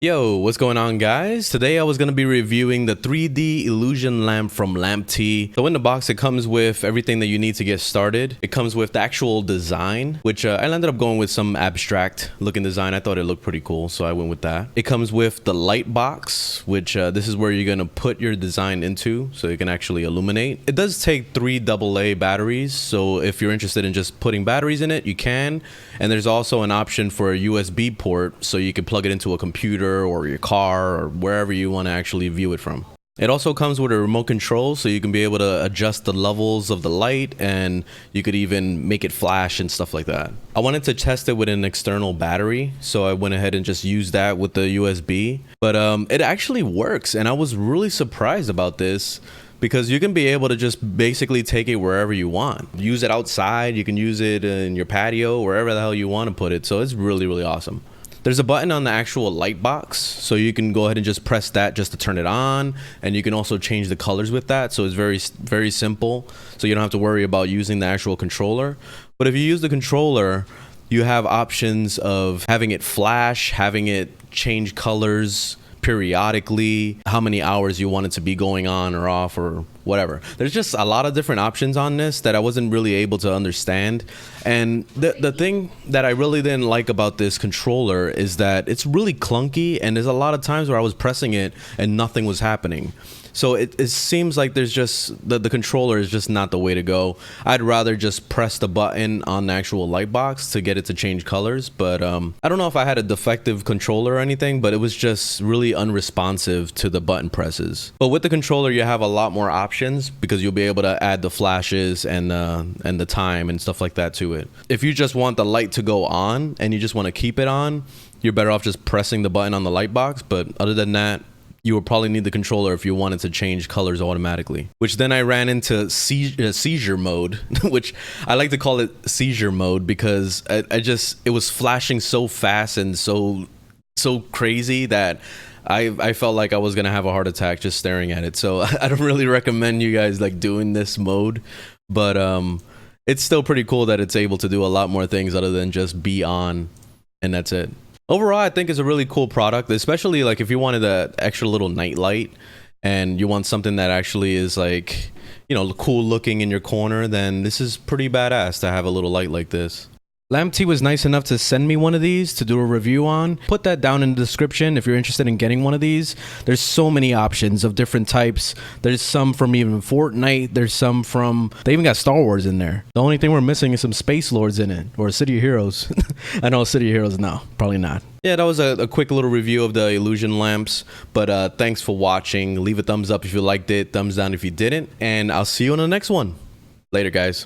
Yo, what's going on, guys? Today I was going to be reviewing the 3D illusion lamp from Lamptee. So in the box it comes with everything that you need to get started. It comes with the actual design, which I ended up going with some abstract looking design. I thought it looked pretty cool, so I went with that. It comes with the light box, which this is where you're going to put your design into so you can actually illuminate. It does take 3 AA batteries, so if you're interested in just putting batteries in it, you can. And there's also an option for a USB port so you can plug it into a computer or your car or wherever you want to actually view it from. It also comes with a remote control, so you can be able to adjust the levels of the light, and you could even make it flash and stuff like that. I wanted to test it with an external battery, so I went ahead and just used that with the USB. But it actually works, and I was really surprised about this because you can be able to just basically take it wherever you want. Use it outside, you can use it in your patio, wherever the hell you want to put it. So it's really, really awesome. There's a button on the actual light box, so you can go ahead and just press that just to turn it on, and you can also change the colors with that. So it's very, very simple, so you don't have to worry about using the actual controller. But if you use the controller, you have options of having it flash, having it change colors periodically, how many hours you want it to be going on or off or whatever. There's just a lot of different options on this that I wasn't really able to understand. And the thing that I really didn't like about this controller is that it's really clunky, and there's a lot of times where I was pressing it and nothing was happening. So it seems like there's just the controller is just not the way to go. I'd rather just press the button on the actual light box to get it to change colors. But I don't know if I had a defective controller or anything, but it was just really unresponsive to the button presses. But with the controller, you have a lot more options because you'll be able to add the flashes and the time and stuff like that to it. If you just want the light to go on and you just want to keep it on, you're better off just pressing the button on the light box. But other than that, you would probably need the controller if you wanted to change colors automatically. Which then I ran into seizure mode, which I like to call it seizure mode because it was flashing so fast and so crazy that I felt like I was gonna have a heart attack just staring at it. So I don't really recommend you guys like doing this mode, but it's still pretty cool that it's able to do a lot more things other than just be on, and that's it. Overall, I think it's a really cool product, especially like if you wanted that extra little night light and you want something that actually is like, you know, cool looking in your corner, then this is pretty badass to have a little light like this. Lamptee was nice enough to send me one of these to do a review on. Put that down in the description if you're interested in getting one of these. There's so many options of different types. There's some from even Fortnite. There's some from, they even got Star Wars in there. The only thing we're missing is some Space Lords in it, or City of Heroes. I know City of Heroes, no, probably not. Yeah, that was a quick little review of the illusion lamps, but thanks for watching. Leave a thumbs up if you liked it, thumbs down if you didn't, and I'll see you on the next one. Later, guys.